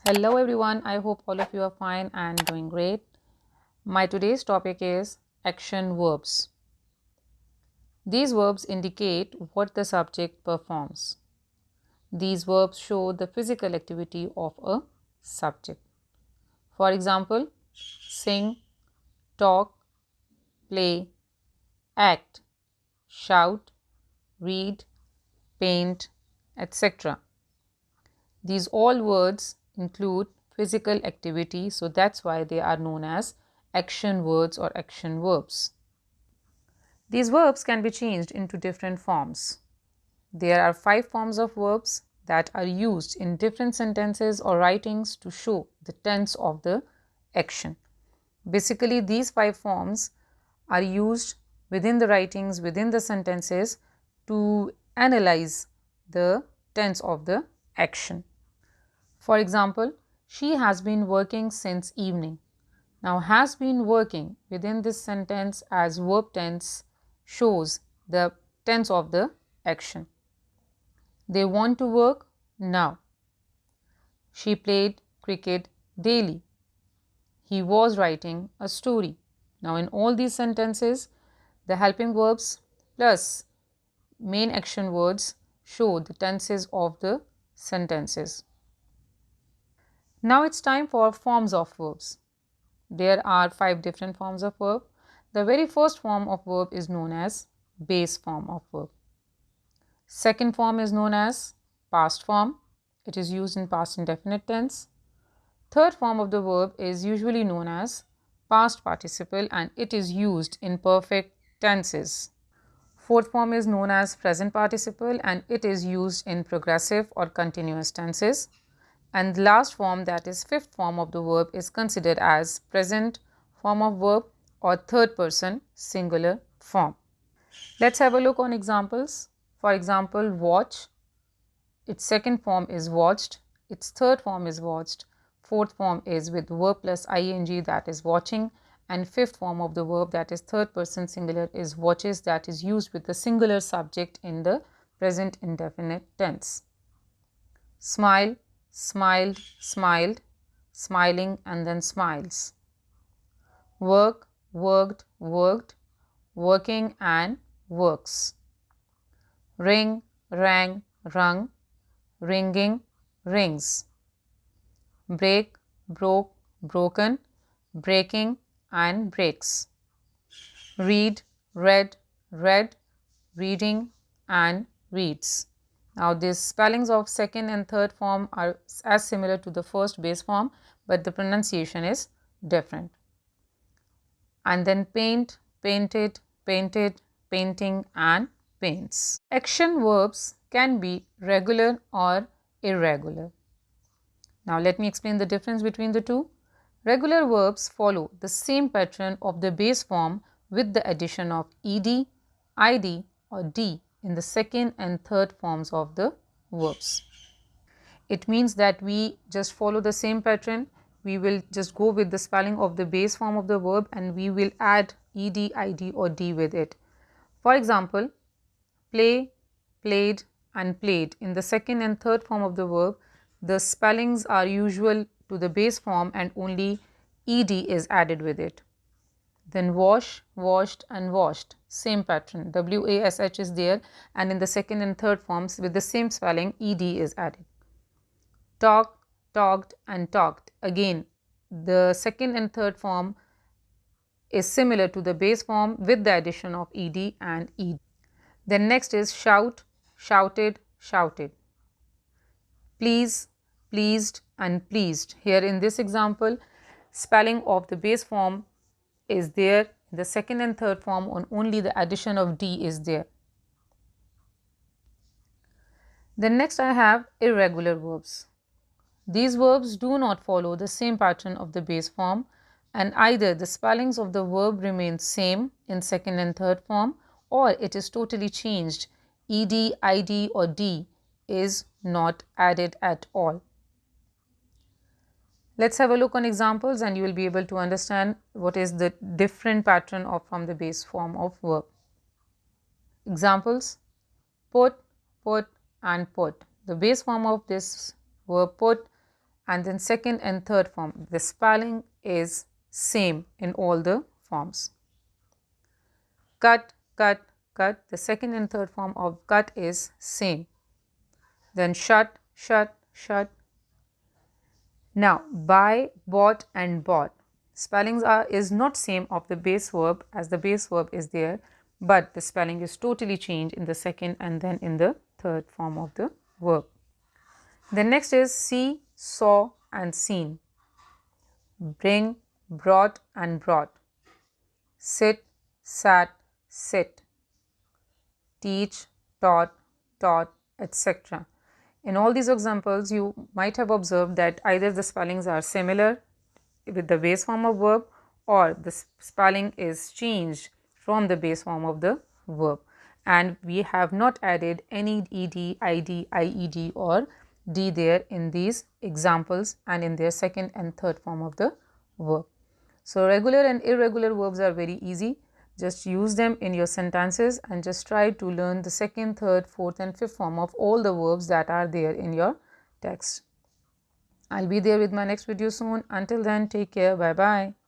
Hello everyone, I hope all of you are fine and doing great. My today's topic is action verbs. These verbs indicate what the subject performs. These verbs show the physical activity of a subject. For example, sing, talk, play, act, shout, read, paint, etc. These all words include physical activity, so that's why they are known as action words or action verbs. These verbs can be changed into different forms. There are 5 forms of verbs that are used in different sentences or writings to show the tense of the action. Basically, these 5 forms are used within the writings, within the sentences to analyze the tense of the action. For example, she has been working since evening. Now, has been working within this sentence as verb tense shows the tense of the action. They want to work now. She played cricket daily. He was writing a story. Now, in all these sentences, the helping verbs plus main action words show the tenses of the sentences. Now it's time for forms of verbs. There are 5 different forms of verb. The very first form of verb is known as base form of verb. Second form is known as past form. It is used in past indefinite tense. Third form of the verb is usually known as past participle and it is used in perfect tenses. Fourth form is known as present participle and it is used in progressive or continuous tenses. And the last form, that is fifth form of the verb, is considered as present form of verb or third person singular form. Let's have a look on examples. For example, watch. Its second form is watched. Its third form is watched. Fourth form is with verb plus ing, that is watching. And fifth form of the verb, that is third person singular, is watches, that is used with the singular subject in the present indefinite tense. Smile, smiled, smiled, smiling, and then smiles. Work, worked, worked, working, and works. Ring, rang, rung, ringing, rings. Break, broke, broken, breaking, and breaks. Read, read, read, reading, and reads. Now, these spellings of second and third form are as similar to the first base form, but the pronunciation is different. And then paint, painted, painted, painting, and paints. Action verbs can be regular or irregular. Now, let me explain the difference between the two. Regular verbs follow the same pattern of the base form with the addition of ed, id, or d in the second and third forms of the verbs. It means that we just follow the same pattern. We will just go with the spelling of the base form of the verb and we will add ed, id, or d with it. For example, play, played, and played. In the second and third form of the verb, the spellings are usual to the base form and only ed is added with it. Then wash, washed, and washed, same pattern, wash is there, and in the second and third forms with the same spelling ed is added. Talk, talked, and talked, again the second and third form is similar to the base form with the addition of ed and ed. Then next is shout, shouted, shouted. Please, pleased, and pleased. Here in this example, spelling of the base form is there. The second and third form on only the addition of d is there. Then next I have irregular verbs. These verbs do not follow the same pattern of the base form and either the spellings of the verb remain same in second and third form or it is totally changed. ed, id, or d is not added at all. Let's have a look on examples and you will be able to understand what is the different pattern from the base form of verb. Examples: put, put, and put. The base form of this verb put and then second and third form. The spelling is same in all the forms. Cut, cut, cut. The second and third form of cut is same. Then shut, shut, shut. Now buy, bought and bought. Spellings is not same of the base verb, as the base verb is there, but the spelling is totally changed in the second and then in the third form of the verb. The next is see, saw and seen. Bring, brought and brought. Sit, sat, sit. Teach, taught, taught, etc. In all these examples, you might have observed that either the spellings are similar with the base form of verb, or the spelling is changed from the base form of the verb, and we have not added any ed, id, ied or d there in these examples and in their second and third form of the verb. So regular and irregular verbs are very easy. Just use them in your sentences and just try to learn the second, third, fourth and fifth form of all the verbs that are there in your text. I'll be there with my next video soon. Until then, take care. Bye bye.